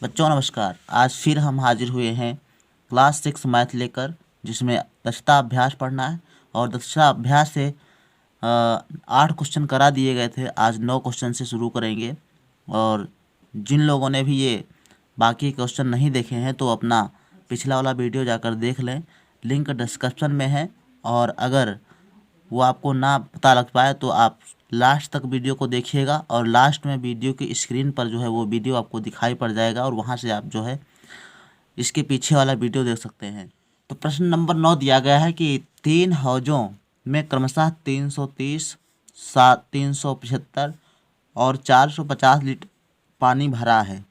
बच्चों नमस्कार। आज फिर हम हाजिर हुए हैं क्लास 6 मैथ लेकर, जिसमें दक्षता अभ्यास पढ़ना है। और दक्षता अभ्यास से 8 क्वेश्चन करा दिए गए थे। आज 9 क्वेश्चन से शुरू करेंगे। और जिन लोगों ने भी ये बाकी क्वेश्चन नहीं देखे हैं तो अपना पिछला वाला वीडियो जाकर देख लें, लिंक डिस्क्रिप्शन में है। और अगर वो आपको ना पता लग पाए तो आप लास्ट तक वीडियो को देखिएगा, और लास्ट में वीडियो की स्क्रीन पर जो है वो वीडियो आपको दिखाई पड़ जाएगा, और वहाँ से आप जो है इसके पीछे वाला वीडियो देख सकते हैं। तो प्रश्न नंबर 9 दिया गया है कि 3 हौजों में क्रमशः 330, 375 और 450 लीटर पानी भरा है।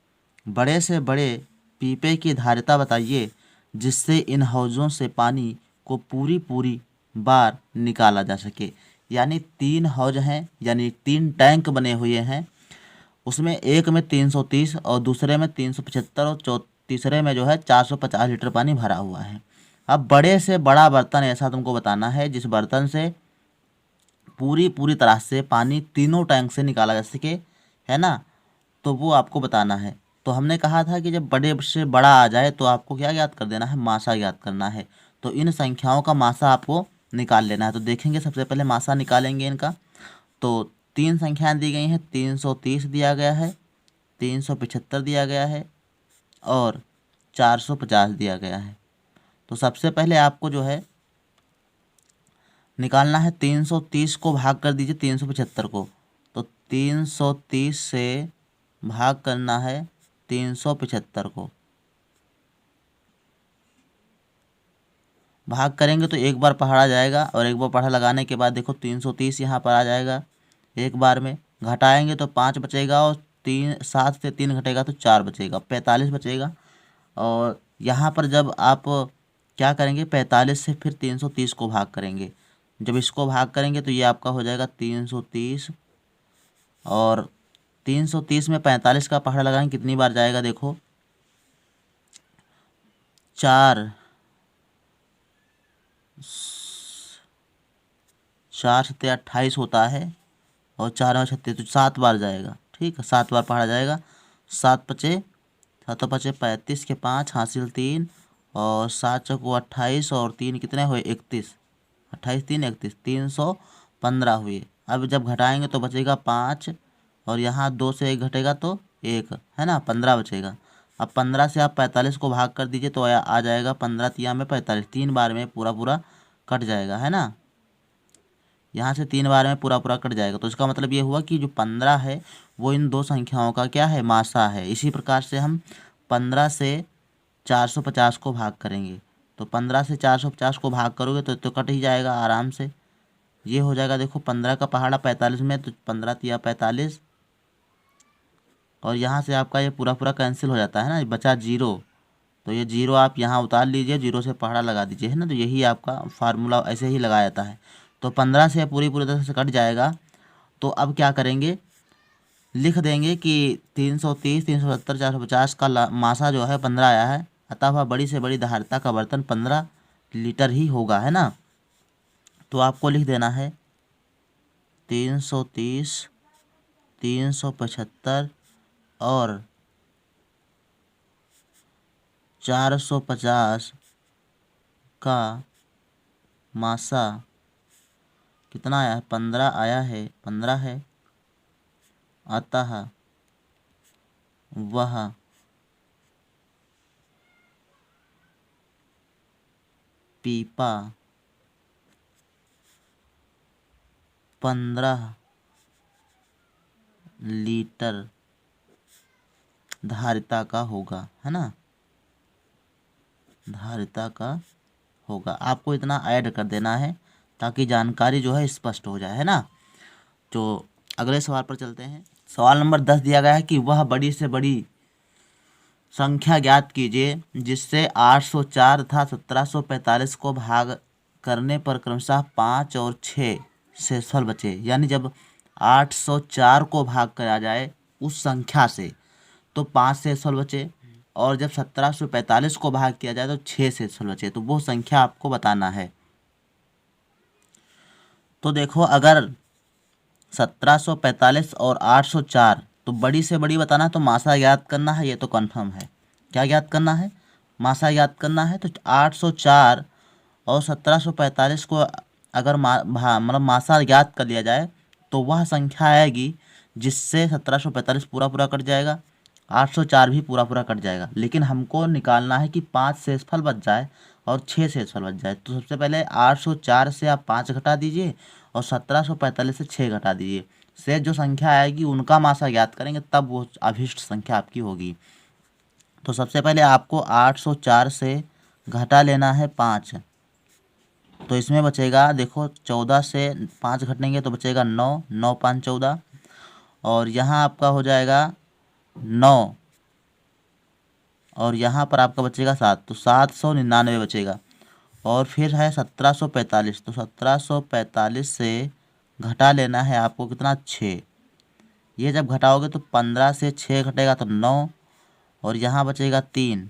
बड़े से बड़े पीपे की धारिता बताइए जिससे इन हौजों से पानी को पूरी पूरी बार निकाला जा सके। यानी 3 हौज हैं, यानी 3 टैंक बने हुए हैं। उसमें एक में 330 और दूसरे में 375 और तीसरे में जो है 450 लीटर पानी भरा हुआ है। अब बड़े से बड़ा बर्तन ऐसा तुमको बताना है जिस बर्तन से पूरी पूरी तरह से पानी तीनों टैंक से निकाला जा सके, है ना। तो वो आपको बताना है। तो हमने कहा था कि जब बड़े से बड़ा आ जाए तो आपको क्या याद कर देना है, मासा याद करना है। तो इन संख्याओं का मासा आपको निकाल लेना है। तो देखेंगे, सबसे पहले मासा निकालेंगे इनका। तो 3 संख्याएं दी गई हैं। 330 दिया गया है, 375 दिया गया है और 450 दिया गया है। तो सबसे पहले आपको जो है निकालना है, 330 को भाग कर दीजिए 375 को। तो 330 से भाग करना है 375 को। भाग करेंगे तो एक बार पहाड़ा जाएगा, और एक बार पहाड़ा लगाने के बाद देखो 330 यहाँ पर आ जाएगा एक बार में। घटाएंगे तो 5 बचेगा, और 7 से 3 घटेगा तो 4 बचेगा, 45 बचेगा। और यहाँ पर जब आप क्या करेंगे, 45 से फिर 330 को भाग करेंगे। जब इसको भाग करेंगे तो ये आपका हो जाएगा 330। और 330 में 45 का पहाड़ा लगाएंगे कितनी बार जाएगा, देखो 4, 4 सत्ते 28 होता है, और 4 में 36 तो 7 बार जाएगा। ठीक है, 7 बार पहाड़ा जाएगा। 7 पचे 35 के 5 हासिल 3, और 7 चौको 28 और 3 कितने हुए 31। 28 3 31, 315 हुए। अब जब घटाएंगे तो बचेगा 5, और यहाँ 2 से 1 घटेगा तो 1, है ना, 15 बचेगा। अब 15 से आप 45 को भाग कर दीजिए तो आ जाएगा 15 तिया में 45, 3 बार में पूरा पूरा कट जाएगा, है ना। यहाँ से 3 बार में पूरा पूरा कट जाएगा। तो इसका मतलब ये हुआ कि जो 15 है वो इन दो संख्याओं का क्या है, मासा है। इसी प्रकार से हम 15 से 450 को भाग करेंगे। तो 15 से 450 को भाग करोगे तो कट ही जाएगा आराम से। ये हो जाएगा, देखो 15 का पहाड़ा 45 में, तो 15 तिया 45, और यहाँ से आपका ये पूरा पूरा कैंसिल हो जाता है ना, बचा 0। तो ये 0 आप यहाँ उतार लीजिए, 0 से पहाड़ा लगा दीजिए, है ना। तो यही आपका फार्मूला ऐसे ही लगाया जाता है। तो 15 से पूरी पूरी तरह से कट जाएगा। तो अब क्या करेंगे, लिख देंगे कि 330, 370, 450 का मासा जो है 15 आया है, अतः वह बड़ी से बड़ी धारिता का बर्तन 15 लीटर ही होगा, है ना। तो आपको लिख देना है 330, 375 और 450 का मासा कितना आया है, 15 आया है, 15 है। अतः वह पीपा 15 लीटर धारिता का होगा, है ना, धारिता का होगा। आपको इतना ऐड कर देना है ताकि जानकारी जो है स्पष्ट हो जाए, है ना। तो अगले सवाल पर चलते हैं। सवाल नंबर 10 दिया गया है कि वह बड़ी से बड़ी संख्या ज्ञात कीजिए जिससे 804 तथा 1745 को भाग करने पर क्रमशः 5 और 6 शेषफल बचे। यानी जब 804 को भाग करा जाए उस संख्या से तो 5 शेषफल बचे, और जब 1745 को भाग किया जाए तो 6 शेषफल बचे। तो वो संख्या आपको बताना है। तो देखो, अगर 1745 और 804 तो बड़ी से बड़ी बताना है तो मासा ज्ञात करना है, ये तो कंफर्म है। क्या ज्ञात करना है? मासा ज्ञात करना है। तो 804 और 1745 को अगर मतलब मासा ज्ञात कर लिया जाए तो वह संख्या आएगी जिससे 1745 पूरा पूरा कट जाएगा, 804 भी पूरा पूरा कट जाएगा। लेकिन हमको निकालना है कि 5 शेषफल बच जाए और 6 शेषफल बच जाए। तो सबसे पहले 804 से आप 5 घटा दीजिए और 1745 से 6 घटा दीजिए। शेष जो संख्या आएगी उनका मासा ज्ञात करेंगे, तब वो अभीष्ट संख्या आपकी होगी। तो सबसे पहले आपको 804 से घटा लेना है 5। तो इसमें बचेगा, देखो 14 से 5 घटेंगे तो बचेगा 9, 9 5 14, और यहाँ आपका हो जाएगा 9, और यहाँ पर आपका बचेगा 7, तो 799 बचेगा। और फिर है 1745, तो 1745 से घटा लेना है आपको कितना, 6। ये जब घटाओगे तो 15 से 6 घटेगा तो 9, और यहाँ बचेगा 3,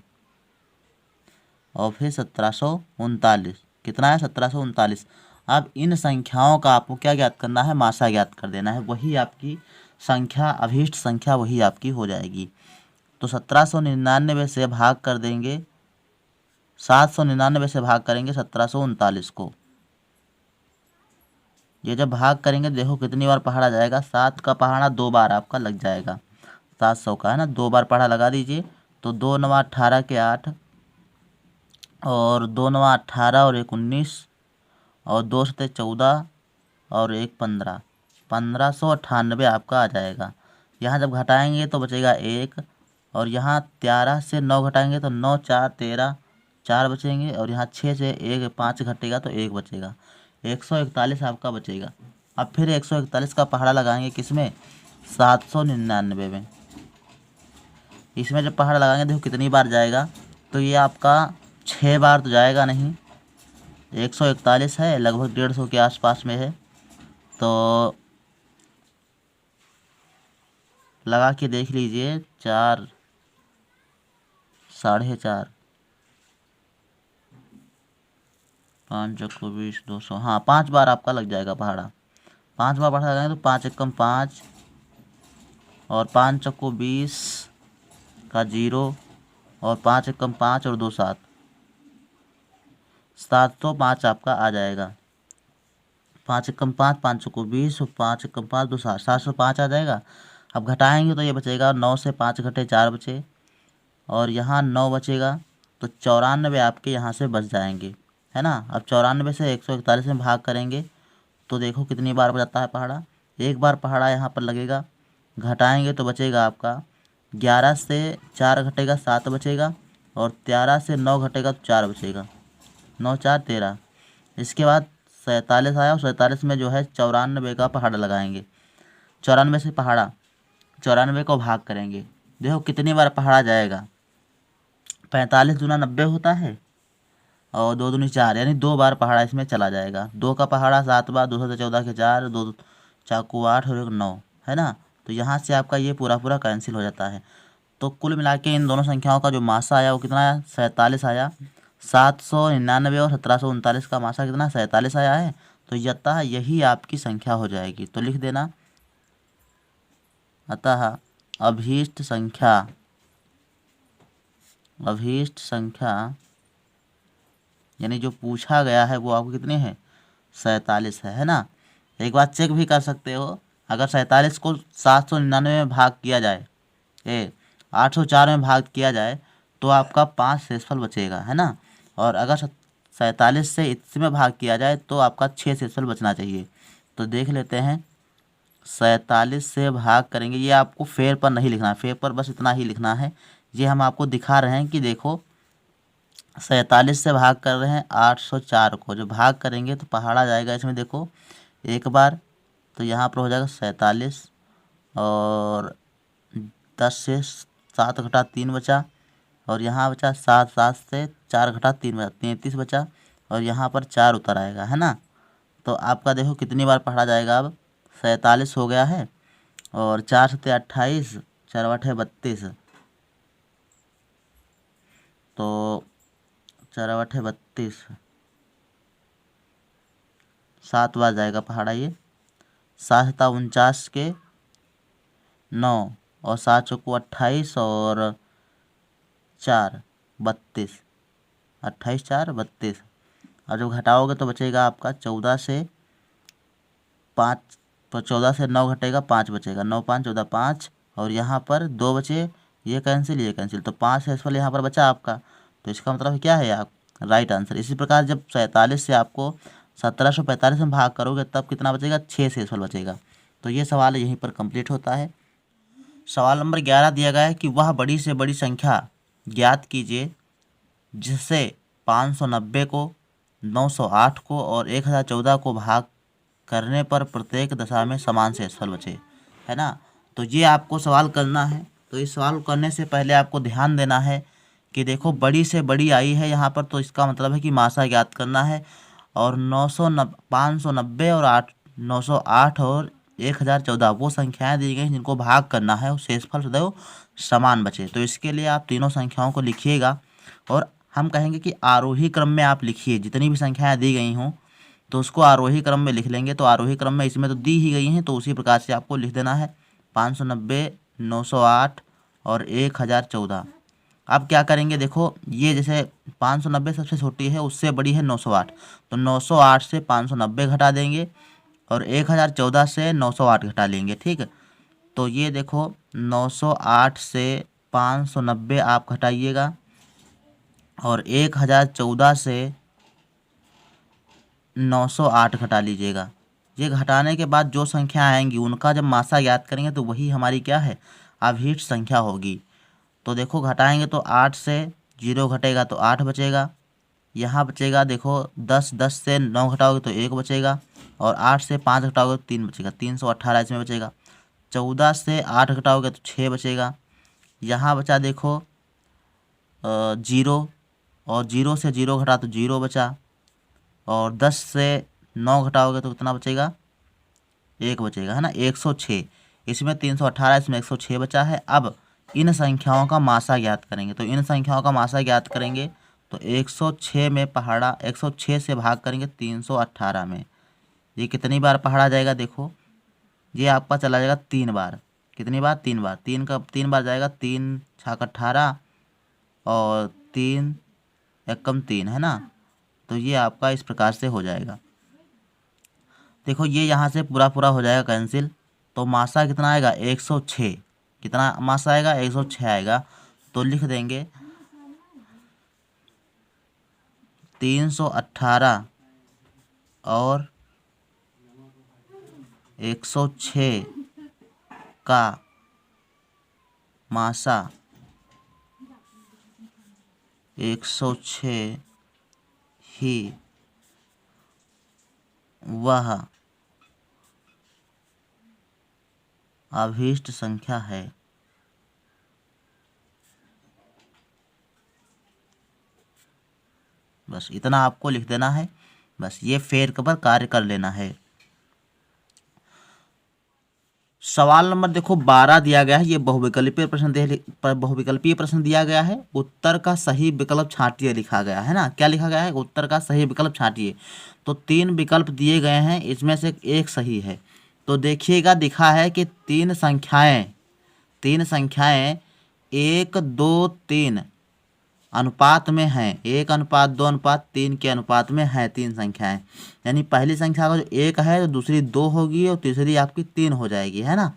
और फिर 1739। कितना है? 1739। अब इन संख्याओं का आपको क्या ज्ञात करना है? मासा ज्ञात कर देना है। वही आपकी संख्या, अभीष्ट संख्या वही आपकी हो जाएगी। तो 1799 से भाग कर देंगे, 799 से भाग करेंगे 1739 को। ये जब भाग करेंगे देखो कितनी बार पहाड़ा जाएगा, 7 का पहाड़ा 2 बार आपका लग जाएगा। 700 का है ना, 2 बार पहाड़ा लगा दीजिए। तो 2 9 18 के 8, और 2 9 18 और 1 19, और 2 7 14, और 1 15, 1598 आपका आ जाएगा। यहाँ जब घटाएंगे तो बचेगा 1, और यहाँ 13 से 9 घटाएंगे तो 9 4 13, 4 बचेंगे, और यहाँ 6 से 1 5 घटेगा तो 1 बचेगा, 141 आपका बचेगा। अब फिर 141 का पहाड़ा लगाएंगे किसमें? 799 में। इसमें जब पहाड़ा लगाएंगे देखो कितनी बार जाएगा, तो ये आपका 6 बार तो जाएगा नहीं, 141 है, लगभग 150 के आसपास में है। तो लगा के देख लीजिए, 4 4.5, 5 चक्को 20 200, हाँ 5 बार आपका लग जाएगा पहाड़ा। 5 बार पहाड़ा लगाएंगे तो 5 एकम 5, और 5 चक्को 20 का 0, और 5 एकम 5 और 2 7, 705 आपका आ जाएगा। 5 एकम 5, 5 चक्को 20, और 5 एकम 5 2 7, 705 आ जाएगा। अब घटाएंगे तो ये बचेगा, 9 से 5 घटे 4 बचे, और यहाँ 9 बचेगा, तो 94 आपके यहाँ से बच जाएंगे, है ना। अब 94 से 141 में भाग करेंगे तो देखो कितनी बार बचता है पहाड़ा। एक बार पहाड़ा यहाँ पर लगेगा, घटाएंगे तो बचेगा आपका 11 से 4 घटेगा 7 बचेगा, और 13 से 9 घटेगा तो 4 बचेगा, 9 4 13। इसके बाद 47 आया, और 47 में जो है 94 का पहाड़ा लगाएंगे। 94 से पहाड़ा, 94 को भाग करेंगे, देखो कितनी बार पहाड़ा जाएगा। 45 दूना 90 होता है, और 2 दूनी 4, यानी 2 बार पहाड़ा इसमें चला जाएगा। 2 का पहाड़ा 7 बार, 2 से 14 के 4, 2 चाकू 8 और 1 9, है ना। तो यहाँ से आपका ये पूरा पूरा कैंसिल हो जाता है। तो कुल मिला के इन दोनों संख्याओं का जो मासा आया वो कितना आया? 47 आया। 799 और 1739 का मासा कितना? 47 आया है। तो अतः यही आपकी संख्या हो जाएगी। तो लिख देना, अतः अभीष्ट संख्या, अभीष्ट संख्या यानी जो पूछा गया है वो आपको कितने है? 47 है ना। एक बार चेक भी कर सकते हो, अगर 47 को 799 में भाग किया जाए, 804 में भाग किया जाए तो आपका 5 शेषफल बचेगा, है ना। और अगर 47 से इसमें भाग किया जाए तो आपका 6 शेषफल बचना चाहिए। तो देख लेते हैं, 47 से भाग करेंगे, ये आपको फेर पर नहीं लिखना है, फेर पर बस इतना ही लिखना है। ये हम आपको दिखा रहे हैं कि देखो 47 से भाग कर रहे हैं 804 को, जो भाग करेंगे तो पहाड़ा जाएगा इसमें, देखो एक बार, तो यहाँ पर हो जाएगा 47, और 10 से 7 घटा 3 बचा, और यहाँ बचा 7, 7 से 4 घटा 3 बचा, 33 बचा, और यहाँ पर 4 उतर आएगा, है ना। तो आपका देखो कितनी बार पढ़ा जाएगा, अब 47 हो गया है, और 4 7 28, 4 8 32, तो 4 8 32, 7 बार जाएगा पहाड़ा ये। 7 7 49 के 9, और 7 चौको 28 और 4 32, 28 4 32। और जब घटाओगे तो बचेगा आपका 14 से 5, तो 14 से 9 घटेगा 5 बचेगा, 9 5 14 5, और यहाँ पर 2 बचे, ये कैंसिल, तो 5 हेल्सफुल यहाँ पर बचा आपका। तो इसका मतलब क्या है आप राइट आंसर। इसी प्रकार जब 47 से आपको 1745 में भाग करोगे तब कितना बचेगा, 6 हेल्सफुल बचेगा। तो ये सवाल यहीं पर कंप्लीट होता है। सवाल नंबर 11 दिया गया है कि वह बड़ी से बड़ी संख्या ज्ञात कीजिए जिससे 590 को, 908 को और 1014 को भाग करने पर प्रत्येक दशा में समान शेषफल बचे, है ना। तो ये आपको सवाल करना है। तो इस सवाल करने से पहले आपको ध्यान देना है कि देखो बड़ी से बड़ी आई है यहाँ पर, तो इसका मतलब है कि मासा ज्ञात करना है। और 590 और 908 और 1014 वो संख्याएं दी गई जिनको भाग करना है और शेषफल सदैव समान बचे। तो इसके लिए आप तीनों संख्याओं को लिखिएगा और हम कहेंगे कि आरोही क्रम में आप लिखिए। जितनी भी संख्याएं दी गई हों तो उसको आरोही क्रम में लिख लेंगे। तो आरोही क्रम में इसमें तो दी ही गई हैं, तो उसी प्रकार से आपको लिख देना है 590, 908 और 1014। अब क्या करेंगे, देखो ये जैसे 590 सबसे छोटी है, उससे बड़ी है 908, तो 908 से 590 घटा देंगे और 1014 से 908 घटा लेंगे, ठीक है। तो ये देखो 908 से 590 आप घटाइएगा और 1014 से 908 घटा लीजिएगा। ये घटाने के बाद जो संख्या आएंगी उनका जब मासा याद करेंगे तो वही हमारी क्या है, अभीष्ट संख्या होगी। तो देखो घटाएंगे तो 8 से 0 घटेगा तो 8 बचेगा। यहाँ बचेगा देखो 10 से 9 घटाओगे तो 1 बचेगा और 8 से 5 घटाओगे तो 3 बचेगा, 318 इसमें बचेगा। 14 से 8 घटाओगे तो 6 बचेगा। यहाँ बचा देखो 0 और 0 से 0 घटा तो 0 बचा। और 10 से 9 घटाओगे तो कितना बचेगा, 1 बचेगा, है ना, 106। इसमें 318, इसमें 106 बचा है। अब इन संख्याओं का मासा ज्ञात करेंगे। तो इन संख्याओं का मासा ज्ञात करेंगे तो 106 में पहाड़ा, 106 से भाग करेंगे 318 में। ये कितनी बार पहाड़ा जाएगा, देखो ये आपका चला जाएगा 3 बार। कितनी बार, 3 बार। 3 बार जाएगा, 3 छाक 18 और 3 एकम 3, है ना। तो ये आपका इस प्रकार से हो जाएगा। देखो ये यहाँ से पूरा पूरा हो जाएगा कैंसिल। तो मासा कितना आएगा, 106। कितना मासा आएगा, 106 आएगा। तो लिख देंगे 318 और 106 का मासा 106 ही वह अभीष्ट संख्या है। बस इतना आपको लिख देना है। बस ये फेर पर कार्य कर लेना है। सवाल नंबर देखो 12 दिया गया है। ये बहुविकल्पीय प्रश्न दिया गया है। उत्तर का सही विकल्प छांटिए लिखा गया है ना। क्या लिखा गया है, उत्तर का सही विकल्प छांटिए। तो 3 विकल्प दिए गए हैं, इसमें से एक सही है। तो देखिएगा दिखा है कि तीन संख्याएं 1 2 3 अनुपात में हैं। 1:2:3 के अनुपात में हैं 3 संख्याएं। यानी पहली संख्या का जो 1 है तो दूसरी 2 होगी और तीसरी आपकी 3 हो जाएगी, है ना।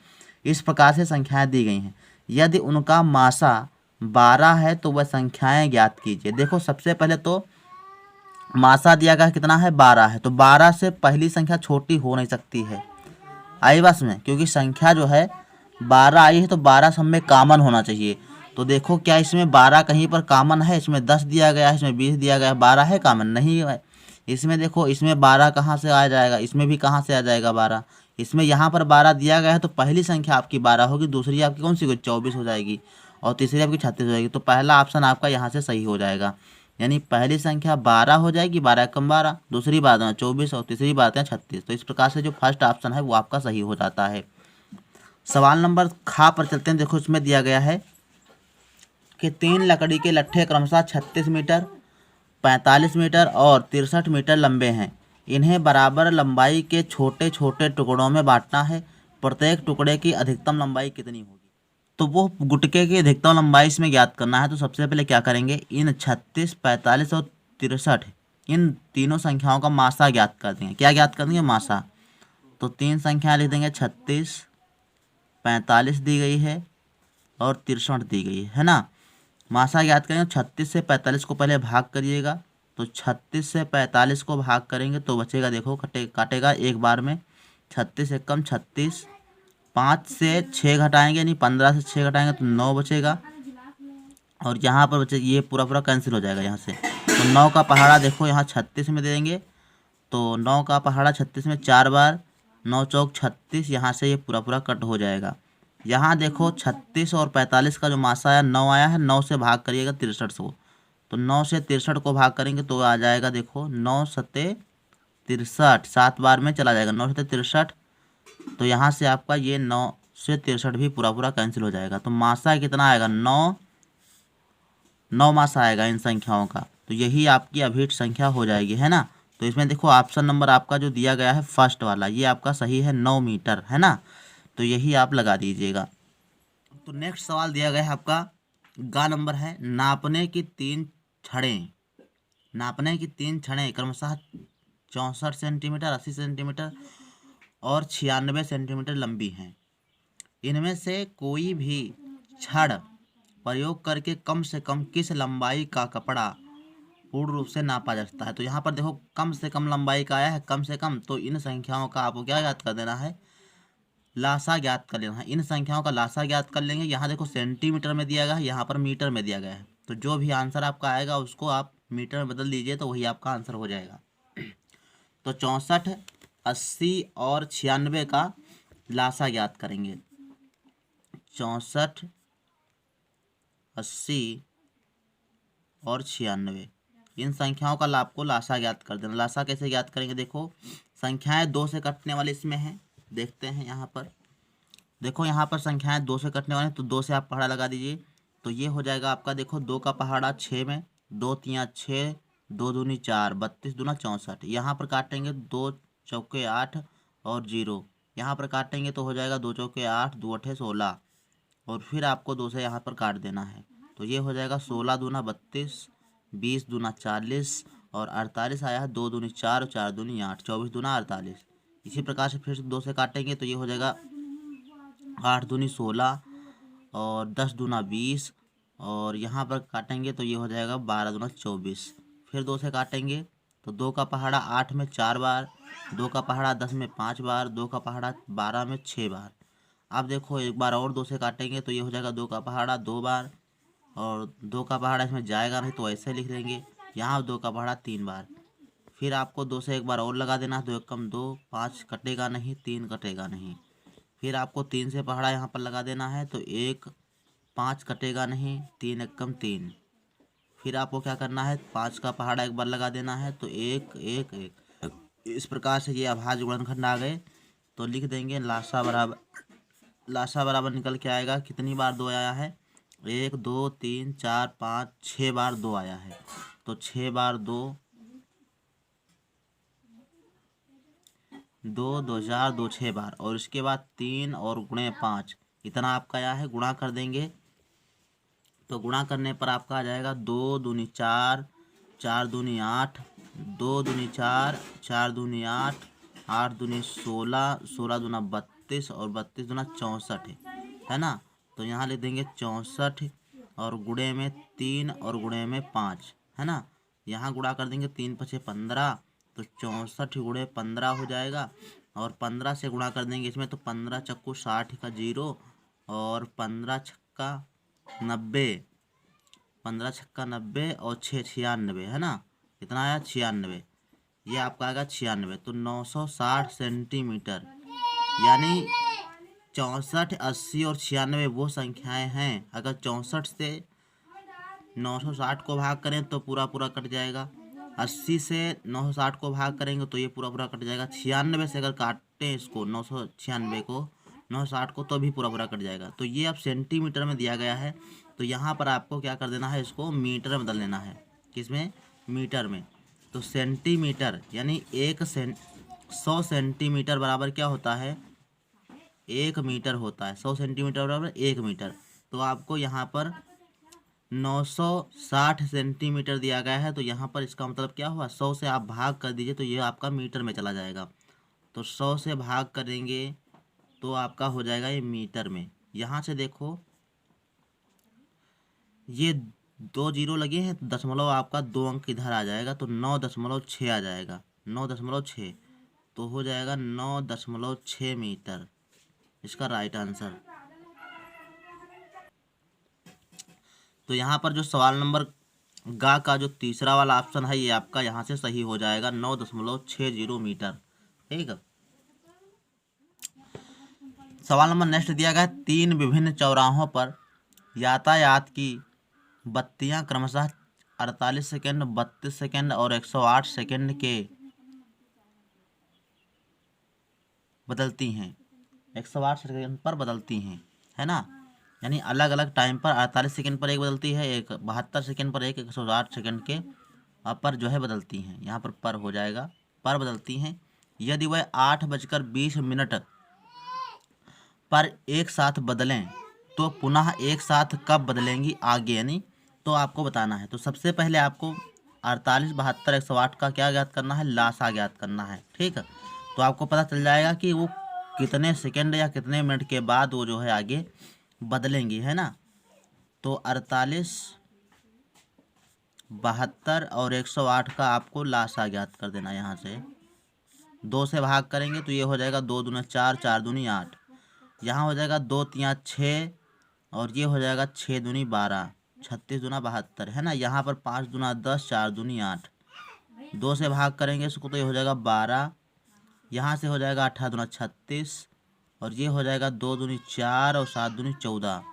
इस प्रकार से संख्याएं दी गई हैं। यदि उनका मासा 12 है तो वह संख्याएं ज्ञात कीजिए। देखो सबसे पहले तो मासा दिया गया कितना है, 12 है। तो 12 से पहली संख्या छोटी हो नहीं सकती है। आई बस में, क्योंकि संख्या जो है 12 आई है तो 12 सब में कॉमन होना चाहिए। तो देखो क्या इसमें 12 कहीं पर कॉमन है, इसमें 10 दिया गया है, इसमें 20 दिया गया है, 12 है कॉमन नहीं है। इसमें देखो इसमें 12 कहाँ से आ जाएगा, इसमें भी कहाँ से आ जाएगा 12। इसमें यहाँ पर 12 दिया गया है तो पहली संख्या आपकी 12 होगी, दूसरी आपकी कौन सी होगी, 24 हो जाएगी और तीसरी आपकी 36 हो जाएगी। तो पहला ऑप्शन आपका यहाँ से सही हो जाएगा। यानी पहली संख्या 12 हो जाएगी, 12 कम 12, दूसरी बात है 24 और तीसरी बात है 36। तो इस प्रकार से जो फर्स्ट ऑप्शन है वो आपका सही हो जाता है। सवाल नंबर खा पर चलते हैं। देखो इसमें दिया गया है कि 3 लकड़ी के लट्ठे क्रमशः 36 मीटर, 45 मीटर और 63 मीटर लंबे हैं। इन्हें बराबर लंबाई के छोटे छोटे टुकड़ों में बांटना है। प्रत्येक टुकड़े की अधिकतम लंबाई कितनी होगी। तो वो गुटके की अधिकतम लंबाई इसमें ज्ञात करना है। तो सबसे पहले क्या करेंगे, इन 36, 45 और 63 इन तीनों संख्याओं का मासा ज्ञात कर देंगे। क्या ज्ञात कर देंगे, मासा। तो तीन संख्या लिख देंगे, 36, 45 दी गई है और 63 दी गई है ना। मासा ज्ञात करेंगे, 36 से 45 को पहले भाग करिएगा। तो 36 से 45 को भाग करेंगे तो बचेगा, देखो काटेगा एक बार में। 36 एकम 36, 5 से 6 घटाएंगे, यानी 15 से 6 घटाएंगे तो 9 बचेगा। और यहाँ पर बचे, ये पूरा पूरा कैंसिल हो जाएगा यहाँ से। तो 9 का पहाड़ा देखो यहाँ 36 में दे देंगे। तो 9 का पहाड़ा 36 में 4 बार, 9 चौक 36, यहाँ से ये पूरा पूरा कट हो जाएगा। यहाँ देखो 36 और 45 का जो मासा आया 9 आया है, 9 से भाग करिएगा 63 को। तो 9 से 63 को भाग करेंगे तो आ जाएगा, देखो 9 सत्ते 63, 7 बार में चला जाएगा, 9 सत्ते 63। तो यहाँ से आपका ये 9 से 63 भी पूरा पूरा कैंसिल हो जाएगा। तो मासा कितना आएगा, 9 मासा आएगा इन संख्याओं का। तो यही आपकी अभिष्ट संख्या हो जाएगी, है ना। तो इसमें देखो ऑप्शन नंबर आपका जो दिया गया है फर्स्ट वाला, ये आपका सही है, 9 मीटर, है ना। तो यही आप लगा दीजिएगा। तो नेक्स्ट सवाल दिया गया है आपका, गा नंबर है, नापने की तीन छड़ें क्रमशः 64 सेंटीमीटर, 80 सेंटीमीटर और 96 सेंटीमीटर लंबी हैं। इनमें से कोई भी छड़ प्रयोग करके कम से कम किस लंबाई का कपड़ा पूर्ण रूप से नापा जा सकता है। तो यहाँ पर देखो कम से कम लंबाई का आया है, कम से कम। तो इन संख्याओं का आपको क्या ज्ञात कर देना है, लासा ज्ञात कर लेना है। इन संख्याओं का लासा ज्ञात कर लेंगे। यहाँ देखो सेंटीमीटर में दिया गया है, यहाँ पर मीटर में दिया गया है। तो जो भी आंसर आपका आएगा उसको आप मीटर में बदल दीजिए तो वही आपका आंसर हो जाएगा। तो 64, 80 और 96 का लासा ज्ञात करेंगे। 64, 80 और 96 इन संख्याओं का आपको लासा ज्ञात कर देना। लासा कैसे ज्ञात करेंगे, देखो संख्याएं 2 से कटने वाली इसमें हैं, देखते हैं यहाँ पर। देखो यहाँ पर संख्याएं 2 से कटने वाले हैं, तो 2 से आप पहाड़ा लगा दीजिए। तो ये हो जाएगा आपका, देखो 2 का पहाड़ा 6 में, 2 तियाँ 6, 2 दूनी 4, 32 दूना 64। यहाँ पर काटेंगे 2 चौके 8 और 0, यहाँ पर काटेंगे तो हो जाएगा 2 चौके 8, 2 अठे 16। और फिर आपको 2 से यहाँ पर काट देना है। तो ये हो जाएगा 16 दूना 32, 20 दूना 40 और 48 आया है, 2 दूनी 4 और 4 दूनी 8, 24 दूना 48। इसी प्रकार से फिर से 2 से काटेंगे तो ये हो जाएगा 8 दूनी 16 और 10 दूना 20। और यहाँ पर काटेंगे तो ये हो जाएगा 12 दूना 24। फिर 2 से काटेंगे तो 2 का पहाड़ा 8 में 4 बार, 2 का पहाड़ा 10 में 5 बार, 2 का पहाड़ा 12 में 6 बार। अब देखो एक बार और 2 से काटेंगे तो ये हो जाएगा 2 का पहाड़ा 2 बार, और 2 का पहाड़ा इसमें जाएगा नहीं तो ऐसे लिख देंगे। यहाँ 2 का पहाड़ा 3 बार। फिर आपको 2 से एक बार और लगा देना, 2 एकम 2, 5 कटेगा नहीं, 3 कटेगा नहीं। फिर आपको 3 से पहाड़ा यहाँ पर लगा देना है, तो 1, 5 कटेगा नहीं, 3 एकम 3। फिर आपको क्या करना है, 5 का पहाड़ा एक बार लगा देना है, तो 1, 1, 1। इस प्रकार से ये अभाज्य गुणनखंड आ गए। तो लिख देंगे लासा बराबर निकल के आएगा, कितनी बार 2 आया है, 1, 2, 3, 4, 5, 6 बार 2 आया है। तो 6 बार 2, 2, 2 4, 2 6 बार, और इसके बाद 3 और गुणे 5, इतना आपका आया है। गुणा कर देंगे तो गुणा करने पर आपका आ जाएगा 2 दूनी 4, 4 दूनी 8, 2 दूनी 4, 4 दूनी 8, 8 दूनी 16, 16 दूना 32 और 32 दूना 64 है ना। तो यहाँ लिख देंगे 64 और गुणे में 3 और गुणे में 5 है ना। यहाँ गुणा कर देंगे 3 पछे 15, तो 64 गुणे 15 हो जाएगा। और 15 से गुणा कर देंगे इसमें, तो 15 चक्कू 60 का 0 और 15 छक्का 90, 15 छक्का 90 और 6 96 है ना। कितना आया, 96। ये आपका आएगा 96। तो 960 सेंटीमीटर, यानी 64, 80 और 96 वो संख्याएं हैं। अगर 64 से 960 को भाग करें तो पूरा पूरा कट जाएगा। 80 से 960 को भाग करेंगे तो ये पूरा पूरा कट जाएगा। 96 से अगर काटें इसको, 996 को 960 को, तो भी पूरा पूरा कट जाएगा। तो ये अब सेंटीमीटर में दिया गया है। तो यहाँ पर आपको क्या कर देना है, इसको मीटर में बदल लेना है। किसमें, मीटर में। तो सेंटीमीटर यानी 100 सेंटीमीटर बराबर क्या होता है, 1 मीटर होता है। 100 सेंटीमीटर बराबर 1 मीटर। तो आपको यहाँ पर 960 सेंटीमीटर दिया गया है। तो यहाँ पर इसका मतलब क्या हुआ, 100 से आप भाग कर दीजिए तो ये आपका मीटर में चला जाएगा। तो 100 से भाग करेंगे तो आपका हो जाएगा ये मीटर में। यहाँ से देखो ये 2 जीरो लगे हैं तो दशमलव आपका 2 अंक इधर आ जाएगा, तो 9.6 आ जाएगा, 9.6। तो हो जाएगा 9.6 मीटर, इसका राइट आंसर। तो यहाँ पर जो सवाल नंबर गा का जो तीसरा वाला ऑप्शन है ये आपका यहाँ से सही हो जाएगा, 9.60 मीटर। ठीक है। सवाल नंबर नेक्स्ट दिया गया है, 3 विभिन्न चौराहों पर यातायात की बत्तियां क्रमशः 48 सेकेंड, 32 सेकेंड और 108 सेकेंड के बदलती हैं, 108 सेकेंड पर बदलती हैं, है ना। यानी अलग अलग टाइम पर 48 सेकेंड पर एक बदलती है, एक 72 सेकेंड पर एक, 108 सेकेंड के पर जो है बदलती हैं। यहाँ पर हो जाएगा, पर बदलती हैं। यदि वह 8:20 पर एक साथ बदलें तो पुनः एक साथ कब बदलेंगी आगे, यानी तो आपको बताना है। तो सबसे पहले आपको 48, 72, 108 का क्या ज्ञात करना है, लासा ज्ञात करना है। ठीक है। तो आपको पता चल जाएगा कि वो कितने सेकंड या कितने मिनट के बाद वो जो है आगे बदलेंगी, है ना। तो 48, 72 और 108 का आपको लासा ज्ञात कर देना। यहाँ से 2 से भाग करेंगे तो ये हो जाएगा 2 दूनी 4, 4 दूनी 8। यहाँ हो जाएगा 2 तिया 6 और ये हो जाएगा 6 दूनी 12, 36 दूना 72, है ना। यहाँ पर 5 दूना 10, 4 दूनी 8। 2 से भाग करेंगे इसको तो ये हो जाएगा 12। यहाँ से हो जाएगा 8 दूना 36 और ये हो जाएगा 2 दूनी 4 और 7 दूनी 14।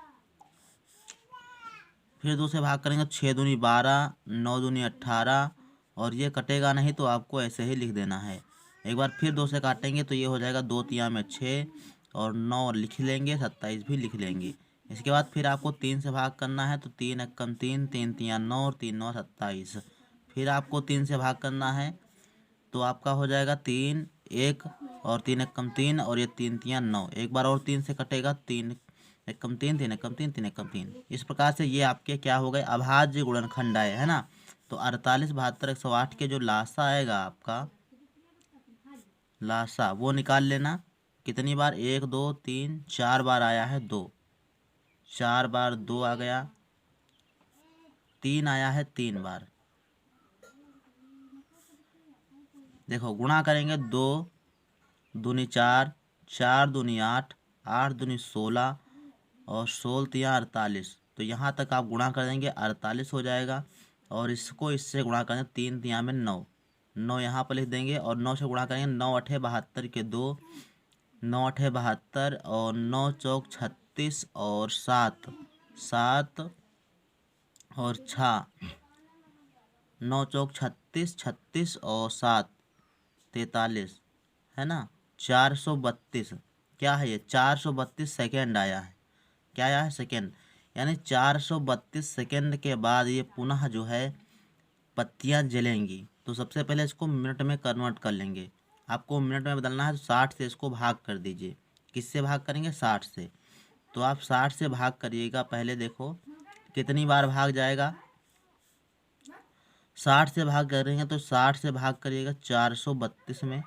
फिर 2 से भाग करेंगे 6 दूनी 12, 9 दूनी 18 और ये कटेगा नहीं तो आपको ऐसे ही लिख देना है। एक बार फिर 2 से काटेंगे तो ये हो जाएगा 2 तिया में 6 और 9 लिख लेंगे, 27 भी लिख लेंगे। इसके बाद फिर आपको 3 से भाग करना है तो 3 एकम 3, 3 तिया 9 और 3 9 27। फिर आपको 3 से भाग करना है तो आपका हो जाएगा 3 1 और 3 एकम 3 और ये 3 तिया 9। एक बार और 3 से कटेगा, 3 एकम 3, 3 एकम 3, 3 एकम 3। इस प्रकार से ये आपके क्या हो गए, अभाज्य गुणनखंड आए, है ना। तो 48, 72, 108 के जो लासा आएगा आपका, लासा वो निकाल लेना। कितनी बार, 1 2 3 4 बार आया है, 2 4 बार 2 आ गया, 3 आया है 3 बार। देखो गुणा करेंगे 2 दूनी 4, 4 दूनी 8, 8 दूनी 16 और 16 तिया 48। तो यहाँ तक आप गुणा कर देंगे 48 हो जाएगा और इसको इससे गुणा करेंगे 3 तिया में 9, 9 यहाँ पर लिख देंगे और 9 से गुणा करेंगे 9 8 72 के 2, 9 8 72 और 9 चौक 36 और 7 7 और 6, 9 चौक 36, 36 और 7 43, है ना। 432 क्या है ये, 432 सेकेंड आया है। क्या आया है, सेकेंड। यानी 432 सेकेंड के बाद ये पुनः जो है पत्तियां जलेंगी। तो सबसे पहले इसको मिनट में कन्वर्ट कर लेंगे। आपको मिनट में बदलना है तो 60 से इसको भाग कर दीजिए। किससे भाग करेंगे, 60 से। तो आप 60 से भाग करिएगा। पहले देखो कितनी बार भाग जाएगा, 60 से भाग करेंगे तो 60 से भाग करिएगा 432 में।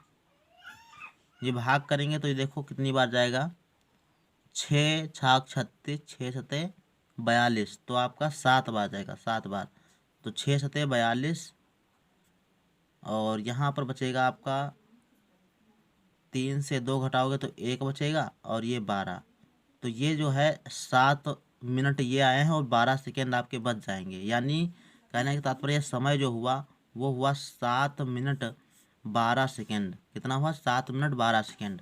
ये भाग करेंगे तो ये देखो कितनी बार जाएगा, 6 छाक 36, 6 सते 42। तो आपका 7 बार जाएगा, 7 बार। तो 6 सते 42 और यहाँ पर बचेगा आपका 3 से 2 घटाओगे तो 1 बचेगा और ये 12। तो ये जो है 7 मिनट ये आए हैं और 12 सेकेंड आपके बच जाएंगे। यानी कहने का तात्पर्य समय जो हुआ वो हुआ 7 मिनट 12 सेकेंड। कितना हुआ, 7 मिनट 12 सेकेंड।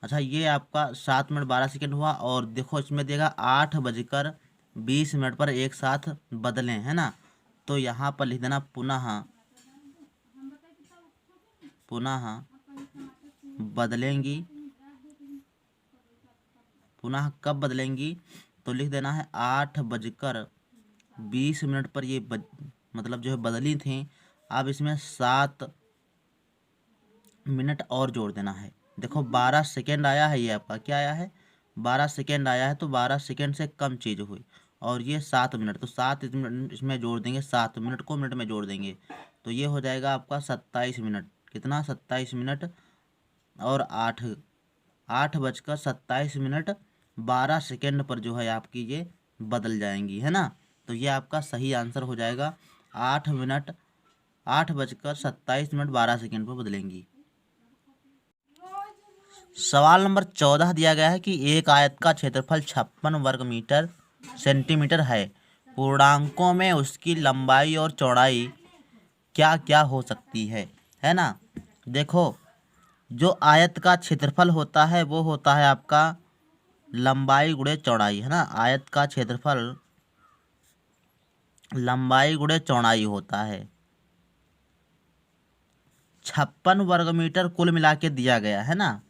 अच्छा ये आपका 7 मिनट 12 सेकेंड हुआ। और देखो इसमें देगा 8:20 पर एक साथ बदलें, है ना। तो यहाँ पर लिख देना पुनः, पुनः बदलेंगी। पुनः कब बदलेंगी तो लिख देना है 8:20 पर ये मतलब जो है बदली थी। अब इसमें 7 मिनट और जोड़ देना है। देखो 12 सेकेंड आया है, ये आपका क्या आया है, 12 सेकेंड आया है तो 12 सेकेंड से कम चीज़ हुई। और ये 7 मिनट, तो 7 इसमें जोड़ देंगे, 7 मिनट को मिनट में जोड़ देंगे तो ये हो जाएगा आपका 27 मिनट। कितना? 27 मिनट और 8:27 12 सेकेंड पर जो है आपकी ये बदल जाएंगी, है ना। तो ये आपका सही आंसर हो जाएगा। 8:27 12 सेकेंड पर बदलेंगी। सवाल नंबर 14 दिया गया है कि एक आयत का क्षेत्रफल 56 वर्ग मीटर सेंटीमीटर है। पूर्णांकों में उसकी लंबाई और चौड़ाई क्या क्या हो सकती है ना। देखो, जो आयत का क्षेत्रफल होता है वो होता है आपका लंबाई गुणे चौड़ाई, है ना। आयत का क्षेत्रफल लंबाई गुणे चौड़ाई होता है। 56 वर्ग मीटर कुल मिला के दिया गया है ना।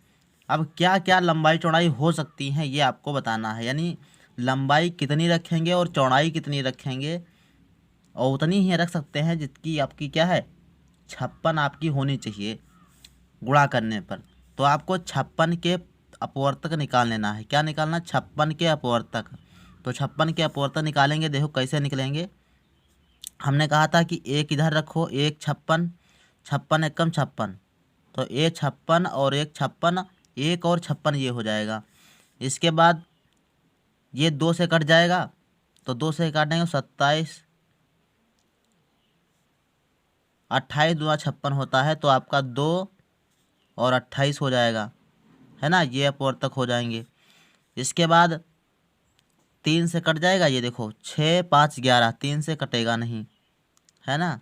अब क्या क्या लंबाई चौड़ाई हो सकती हैं ये आपको बताना है, यानी लंबाई कितनी रखेंगे और चौड़ाई कितनी रखेंगे, और उतनी ही रख सकते हैं जितनी आपकी क्या है 56 आपकी होनी चाहिए गुणा करने पर। तो आपको 56 के अपवर्तक निकाल लेना है। क्या निकालना? 56 के अपवर्तक। तो 56 के अपवर्तक निकालेंगे, देखो कैसे निकलेंगे। हमने कहा था कि एक इधर रखो, एक 56, 56 एकम 56, तो एक 56 और एक 56, एक और 56 ये हो जाएगा। इसके बाद ये 2 से कट जाएगा, तो 2 से काटेंगे 27, 28 दूना 56 होता है, तो आपका 2 और 28 हो जाएगा, है ना। ये अपवर्तक हो जाएंगे। इसके बाद 3 से कट जाएगा, ये देखो 6 5 11, 3 से कटेगा नहीं, है ना।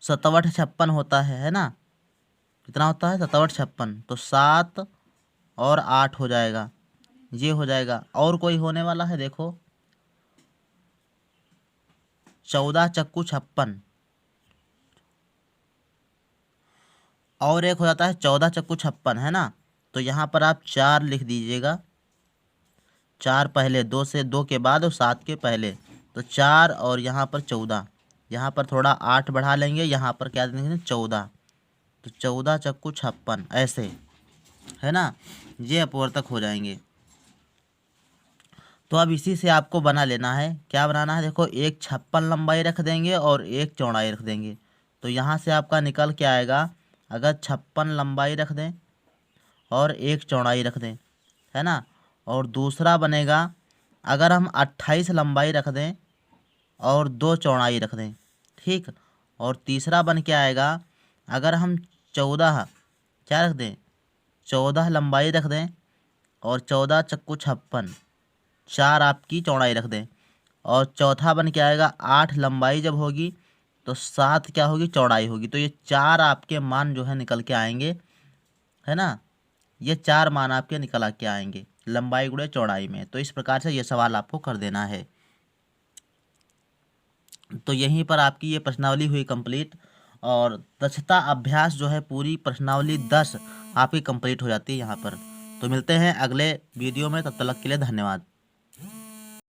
57 56 होता है ना। कितना होता है? 57 56, तो 7 और 8 हो जाएगा, ये हो जाएगा। और कोई होने वाला है? देखो 14 चक्कू 56, और एक हो जाता है 14 चक्कू 56, है ना। तो यहाँ पर आप 4 लिख दीजिएगा, 4 पहले, 2 से 2 के बाद और 7 के पहले, तो 4 और यहाँ पर 14, यहाँ पर थोड़ा 8 बढ़ा लेंगे, यहाँ पर क्या देंगे 14, तो 14 चक्कू 56 ऐसे, है ना। ये अपवर्तक हो जाएंगे। तो अब इसी से आपको बना लेना है। क्या बनाना है? देखो, एक 56 लंबाई रख देंगे और एक चौड़ाई रख देंगे, तो यहाँ से आपका निकल के आएगा, अगर 56 लंबाई रख दें और एक चौड़ाई रख दें, है ना। और दूसरा बनेगा, अगर हम 28 लंबाई रख दें और 2 चौड़ाई रख दें, ठीक। और तीसरा बन के आएगा, अगर हम 14 क्या रख दें, 14 लंबाई रख दें और 14 चक्कू 56, 4 आपकी चौड़ाई रख दें। और चौथा बन के आएगा, 8 लंबाई जब होगी तो 7 क्या होगी, चौड़ाई होगी। तो ये 4 आपके मान जो है निकल के आएंगे, है ना। ये 4 मान आपके निकल के आएंगे लंबाई गुणे चौड़ाई में। तो इस प्रकार से ये सवाल आपको कर देना है। तो यहीं पर आपकी ये प्रश्नावली हुई कंप्लीट, और दक्षता अभ्यास जो है पूरी प्रश्नावली 10 आपकी कंप्लीट हो जाती है यहाँ पर। तो मिलते हैं अगले वीडियो में, तब तक के लिए धन्यवाद।